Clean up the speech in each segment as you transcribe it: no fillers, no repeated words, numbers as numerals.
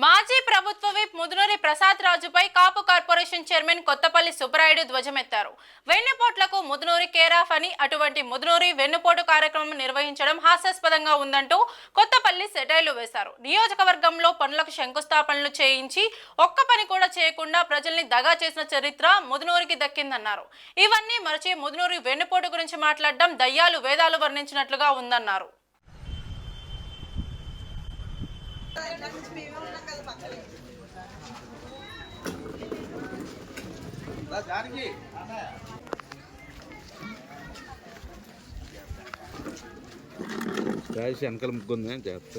మాజీ ప్రభుత్వ విప్ ముదునూరి ప్రసాద్ రాజుపై కాపు corporation chairman Kothapalli Subbarayudu ధ్వజమెత్తారు. వెన్నుపోట్లకు ముదునూరి కేరాఫ్ అని, అటువంటి ముదునూరి వెన్నుపోటు కార్యక్రమం నిర్వహించడం హాస్యాస్పదంగా ఉందంటూ కొత్తపల్లి సెటైర్లు వేశారు. నియోజకవర్గంలో పనులకు శంకుస్థాపనలు చేయించి ఒక్క పని కూడా చేయకుండా ప్రజల్ని దగా చేసిన చరిత్ర ముదునూరికి దక్కిందన్నారు. ఇవన్నీ మరచి ముదునూరి వెన్నుపోటు గురించి మాట్లాడడం దయ్యాలు వేదాలు వర్ణించినట్లుగా ఉందన్నారు. రాసి వెనకాల ముగ్గుంది జాగ్రత్త.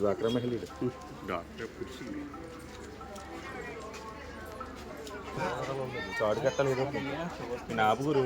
ड्वाक्रा महिला चौड़ कట్టలేదు నాపుగురు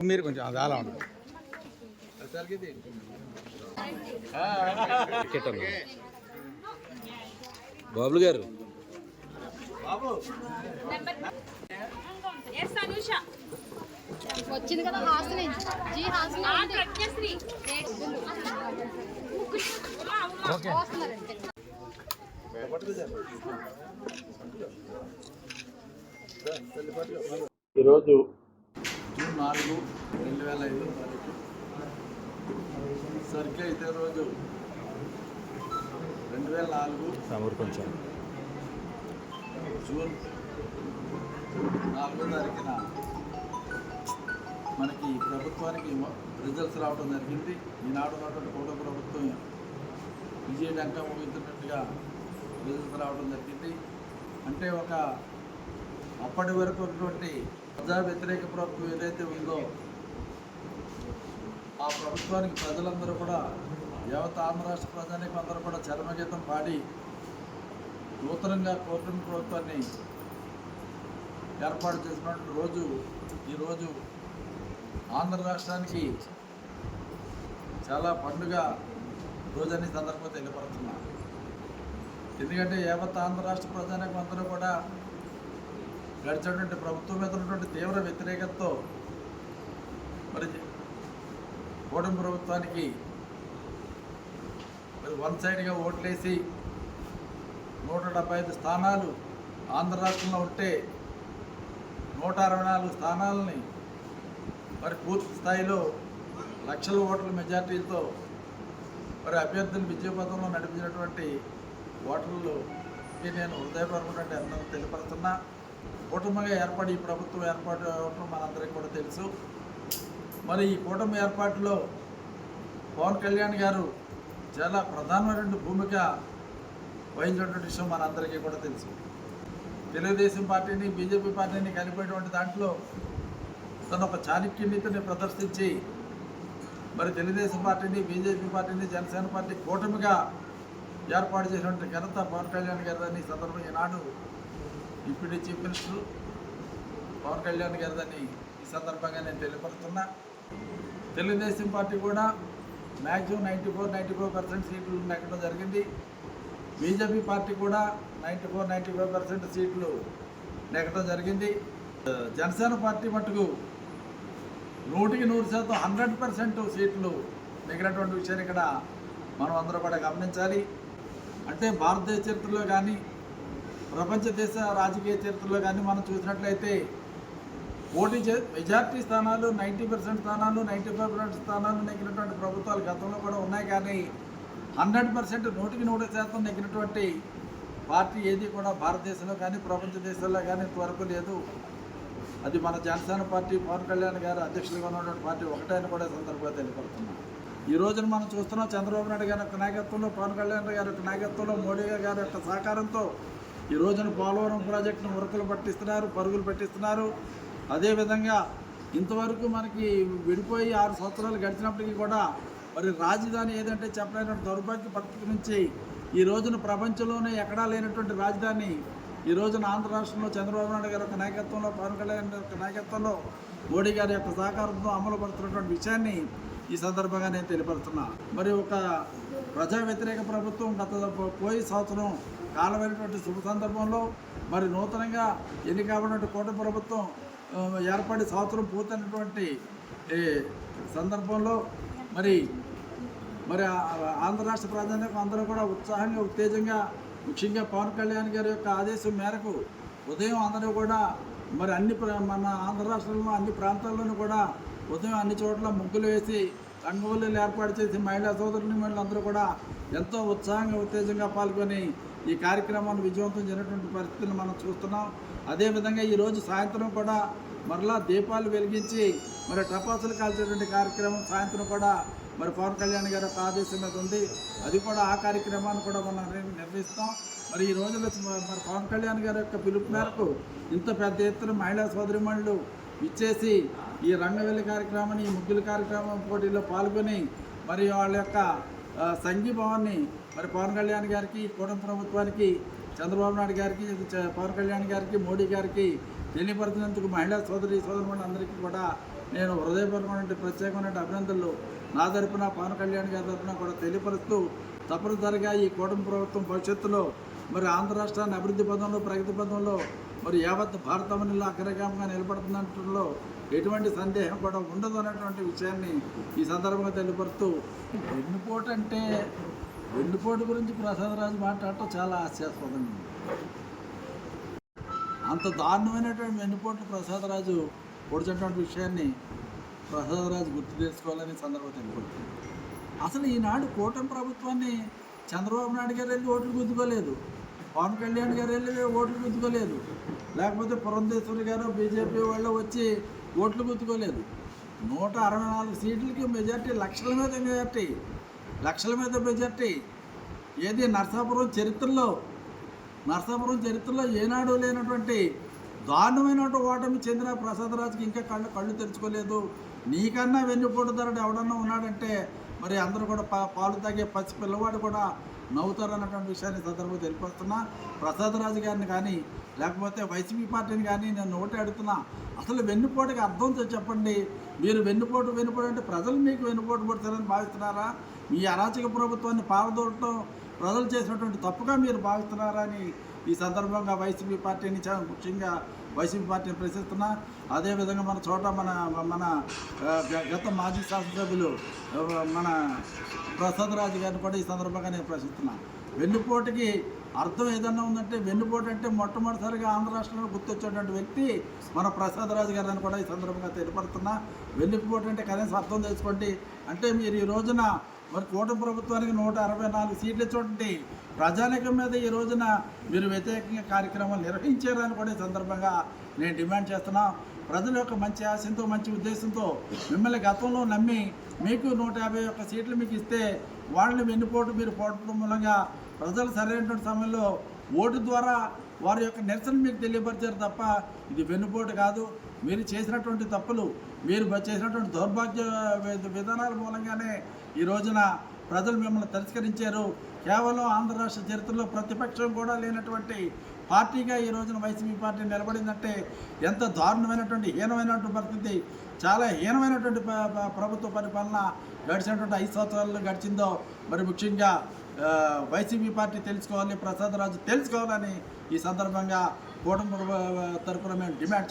మీరు కొంచెం అది అలా ఉంటుంది. బాబులు గారు వచ్చింది కదా హాస్టల్ ఈరోజు జూన్ 4, 2005 తారీఖు సర్కిల్ అయితే రోజు 2004 సమర్పించాం. జూన్ 4వ తారీఖున మనకి ప్రభుత్వానికి రిజల్ట్స్ రావడం జరిగింది. ఈనాడు ఉన్నటువంటి కూడా ప్రభుత్వం విజయడంకా ముగిస్తున్నట్టుగా రిజల్ట్స్ రావడం జరిగింది. అంటే ఒక అప్పటి వరకు ఉన్నటువంటి ప్రజా వ్యతిరేక ప్రభుత్వం ఏదైతే ఉందో ఆ ప్రభుత్వానికి ప్రజలందరూ కూడా యావత్ ఆంధ్ర రాష్ట్ర ప్రజానికి అందరూ కూడా చరమగీతం పాడి నూతనంగా కూటమి ప్రభుత్వాన్ని ఏర్పాటు చేసినటువంటి రోజు ఈరోజు ఆంధ్ర రాష్ట్రానికి చాలా పండుగ రోజని సందర్భంగా తెలియపడుతున్నా. ఎందుకంటే యావత్ ఆంధ్ర రాష్ట్ర ప్రజానికి అందరూ కూడా గడిచినటువంటి ప్రభుత్వం మీద ఉన్నటువంటి తీవ్ర వ్యతిరేకతతో మరి కూటమి ప్రభుత్వానికి మరి వన్ సైడ్గా ఓట్లేసి 175 స్థానాలు ఆంధ్ర రాష్ట్రంలో ఉంటే 164 స్థానాలని మరి పూర్తి స్థాయిలో లక్షల ఓట్ల మెజార్టీలతో మరి అభ్యర్థులు విజయపథంలో నడిపించినటువంటి ఓటర్లకి నేను హృదయపూర్వకంగా అందరూ తెలియపరుస్తున్నా. కూటమిగా ఏర్పడి ఈ ప్రభుత్వం ఏర్పాటు అవటం మనందరికీ కూడా తెలుసు. మరి ఈ కూటమి ఏర్పాటులో పవన్ కళ్యాణ్ గారు చాలా ప్రధానమైనటువంటి భూమిక వహించినటువంటి విషయం మనందరికీ కూడా తెలుసు. తెలుగుదేశం పార్టీని బీజేపీ పార్టీని కలిపేటువంటి దాంట్లో తను ఒక చాణక్య నీతిని ప్రదర్శించి మరి తెలుగుదేశం పార్టీని బీజేపీ పార్టీని జనసేన పార్టీ కూటమిగా ఏర్పాటు చేసినటువంటి ఘనత పవన్ కళ్యాణ్ గారు అని సందర్భంగా ఈనాడు deputy chief minister Pawan Kalyan గారిదని ఈ సందర్భంగా నేను తెలియపరుస్తున్నా. తెలుగుదేశం పార్టీ కూడా మ్యాక్సిమం 94% సీట్లు నెగ్గడం జరిగింది. బీజేపీ పార్టీ కూడా 95% సీట్లు నెగ్గడం జరిగింది. జనసేన పార్టీ మటుకు 100% 100% సీట్లు నెగ్గినటువంటి విషయాన్ని ఇక్కడ మనం అందరూ కూడా గమనించాలి. అంటే భారతదేశ చరిత్రలో కానీ ప్రపంచ దేశ రాజకీయ చరిత్రలో కానీ మనం చూసినట్లయితే మెజార్టీ స్థానాలు 90% స్థానాలు 95% స్థానాలు నెగ్గినటువంటి ప్రభుత్వాలు గతంలో కూడా ఉన్నాయి. కానీ 100% 100% నెగ్గినటువంటి పార్టీ ఏది కూడా భారతదేశంలో కానీ ప్రపంచ దేశాల్లో కానీ ఇంతవరకు లేదు. అది మన జనసేన పార్టీ, పవన్ కళ్యాణ్ గారు అధ్యక్షులుగా ఉన్నటువంటి పార్టీ ఒకటే అని కూడా సందర్భంగా తెలియపడుతున్నాం. ఈ రోజున మనం చూస్తున్నాం చంద్రబాబు నాయుడు గారి యొక్క నాయకత్వంలో, పవన్ కళ్యాణ్ గారి యొక్క నాయకత్వంలో, మోడీ గారి యొక్క సహకారంతో ఈ రోజున పోలవరం ప్రాజెక్టును ఉరకలు పట్టిస్తున్నారు, పరుగులు పెట్టిస్తున్నారు. అదేవిధంగా ఇంతవరకు మనకి విడిపోయి 6 సంవత్సరాలు గడిచినప్పటికీ కూడా మరి రాజధాని ఏదంటే చెప్పలేనటువంటి దౌర్భాగ్య పరిస్థితి నుంచి ఈ రోజున ప్రపంచంలోనే ఎక్కడా లేనటువంటి రాజధాని ఈ రోజున ఆంధ్ర రాష్ట్రంలో చంద్రబాబు నాయుడు గారి యొక్క నాయకత్వంలో, పవన్ కళ్యాణ్ గారి యొక్క నాయకత్వంలో, మోడీ గారి యొక్క సహకారంతో అమలు పడుతున్నటువంటి విషయాన్ని ఈ సందర్భంగా నేను తెలియపరుస్తున్నా. మరి ఒక ప్రజా వ్యతిరేక ప్రభుత్వం పోయి సంవత్సరం కాలమైనటువంటి శుభ సందర్భంలో మరి నూతనంగా ఎన్నికబడినటువంటి కూటమి ప్రభుత్వం ఏర్పడి సంవత్సరం పూర్తయినటువంటి సందర్భంలో మరి ఆంధ్ర రాష్ట్ర ప్రజలకు అందరూ కూడా ఉత్సాహంగా, ఉత్తేజంగా, ముఖ్యంగా పవన్ కళ్యాణ్ గారి యొక్క ఆదేశం మేరకు ఉదయం అందరూ కూడా మరి మన ఆంధ్ర రాష్ట్రంలో అన్ని ప్రాంతాల్లోనూ కూడా ఉదయం అన్ని చోట్ల ముగ్గులు వేసి రంగవల్లులు ఏర్పాటు చేసి మహిళా సోదరులు అందరూ కూడా ఎంతో ఉత్సాహంగా, ఉత్తేజంగా పాల్గొని ఈ కార్యక్రమాన్ని విజయవంతం జరిగినటువంటి పరిస్థితులను మనం చూస్తున్నాం. అదేవిధంగా ఈరోజు సాయంత్రం కూడా మరలా దీపాలు వెలిగించి మరి టపాసులు కాల్చేటువంటి కార్యక్రమం సాయంత్రం కూడా మరి పవన్ కళ్యాణ్ గారి యొక్క ఆదేశం మీద ఉంది. అది కూడా ఆ కార్యక్రమాన్ని కూడా మనం నిర్వహిస్తాం. మరి ఈ రోజులో మరి పవన్ కళ్యాణ్ గారి యొక్క పిలుపు మేరకు ఇంత పెద్ద ఎత్తున మహిళా సోదరిమణులు ఇచ్చేసి ఈ రంగవెల్లి కార్యక్రమాన్ని, ఈ ముగ్గుల కార్యక్రమం పోటీలో పాల్గొని మరి వాళ్ళ యొక్క సంఘీభావాన్ని మరి పవన్ కళ్యాణ్ గారికి, కూటమి ప్రభుత్వానికి, చంద్రబాబు నాయుడు గారికి, పవన్ కళ్యాణ్ గారికి, మోడీ గారికి తెలియపరిచినందుకు మహిళా సోదరిమణులు అందరికీ కూడా నేను హృదయపూర్వకమైన ప్రత్యేకమైన అభినందనలు నా తరపున, పవన్ కళ్యాణ్ గారి తరపున కూడా తెలియపరుస్తూ తప్పనిసరిగా ఈ కూటమి ప్రభుత్వం భవిష్యత్తులో మరి ఆంధ్ర రాష్ట్రాన్ని అభివృద్ధి పదంలో, ప్రగతి పదంలో మరి యావత్ భారతమనిలో అగ్రగామిగా నిలబడుతున్నట్లో ఎటువంటి సందేహం కూడా ఉండదు అన్నటువంటి విషయాన్ని ఈ సందర్భంగా తెలియపరుస్తూ, వెన్నుపోటు గురించి ప్రసాదరాజు మాట్లాడటం చాలా హాస్యాస్పదంగా ఉంది. అంత దారుణమైనటువంటి వెన్నుపోటు ప్రసాదరాజు పొడిచినటువంటి విషయాన్ని ప్రసాదరాజు గుర్తు చేసుకోవాలని సందర్భం తెలియపడుతుంది. అసలు ఈనాడు కూటమి ప్రభుత్వాన్ని చంద్రబాబు నాయుడు గారు వెళ్ళి ఓట్లు గుద్దుకోలేదు, పవన్ కళ్యాణ్ గారు వెళ్ళి ఓట్లు గుద్దుకోలేదు, లేకపోతే పురంధేశ్వరి గారు బీజేపీ వాళ్ళు వచ్చి ఓట్లు గుద్దుకోలేదు. 164 సీట్లకి మెజార్టీ, లక్షల మీద మెజార్టీ. ఏది నరసాపురం చరిత్రలో ఏనాడు లేనటువంటి దారుణమైనటువంటి ఓటమి చెందిన ప్రసాదరాజుకి ఇంకా కళ్ళు తెరుచుకోలేదు. నీకన్నా వెన్నుపోటు ధరడు ఎవడన్నా ఉన్నాడంటే మరి అందరూ కూడా పాలు తాగే పసి పిల్లవాడు కూడా నవ్వుతారన్నటువంటి విషయాన్ని సందర్భంగా తెలియపరుస్తున్నా. ప్రసాదరాజు గారిని కానీ లేకపోతే వైసీపీ పార్టీని కానీ నేను ఒకటే అడుగుతున్నా, అసలు వెన్నుపోటుకి అర్థం చెప్పండి. మీరు వెన్నుపోటు అంటే ప్రజలు మీకు వెన్నుపోటు పడతారని భావిస్తున్నారా? మీ అరాచక ప్రభుత్వాన్ని పారదోడటం ప్రజలు చేసినటువంటి తప్పుగా మీరు భావిస్తున్నారా అని ఈ సందర్భంగా వైసీపీ పార్టీని ముఖ్యంగా వైసీపీ పార్టీని ప్రశ్నిస్తున్నా. అదేవిధంగా మన చోట మన గత మాజీ శాసనసభ్యులు మన ప్రసాదరాజు గారిని కూడా ఈ సందర్భంగా నేను ప్రశ్నిస్తున్నా. వెన్నుపోటుకి అర్థం ఏదన్నా ఉందంటే, వెన్నుపోటు అంటే మొట్టమొదటిసారిగా ఆంధ్ర రాష్ట్రంలో గుర్తొచ్చేటువంటి వ్యక్తి మన ప్రసాదరాజు గారు అని కూడా ఈ సందర్భంగా తెలియపడుతున్నా. వెన్నుపోటు అంటే కనీసం అర్థం చేసుకోండి. అంటే మీరు ఈ రోజున మరి కూటమి ప్రభుత్వానికి 164 సీట్లు ఇచ్చేటువంటి ప్రజానీకం మీద ఈ రోజున మీరు వ్యతిరేకంగా కార్యక్రమాలు నిర్వహించారని కూడా ఈ సందర్భంగా నేను డిమాండ్ చేస్తున్నా. ప్రజల యొక్క మంచి ఆశయంతో, మంచి ఉద్దేశంతో మిమ్మల్ని గతంలో నమ్మి మీకు 151 సీట్లు మీకు ఇస్తే వాళ్ళని వెన్నుపోటు మీరు పోవడం మూలంగా ప్రజలు సరైనటువంటి సమయంలో ఓటు ద్వారా వారి యొక్క నిరసన మీకు తెలియపరిచారు తప్ప ఇది వెన్నుపోటు కాదు. మీరు చేసినటువంటి తప్పులు, మీరు చేసినటువంటి దౌర్భాగ్య విధానాల మూలంగానే ఈ రోజున ప్రజలు మిమ్మల్ని తిరస్కరించారు. కేవలం ఆంధ్ర రాష్ట్ర చరిత్రలో ప్రతిపక్షం కూడా లేనటువంటి పార్టీగా ఈ రోజున వైసీపీ పార్టీ నిలబడిందంటే ఎంత దారుణమైనటువంటి హీనమైనటువంటి పరిస్థితి, చాలా హీనమైనటువంటి ప్రభుత్వ పరిపాలన గడిచినటువంటి 5 సంవత్సరాలు గడిచిందో మరి ముఖ్యంగా వైసీపీ పార్టీ తెలుసుకోవాలి, ప్రసాద్ రాజు తెలుసుకోవాలని ఈ సందర్భంగా కూటమి తరపున మేము డిమాండ్ చేస్తాం.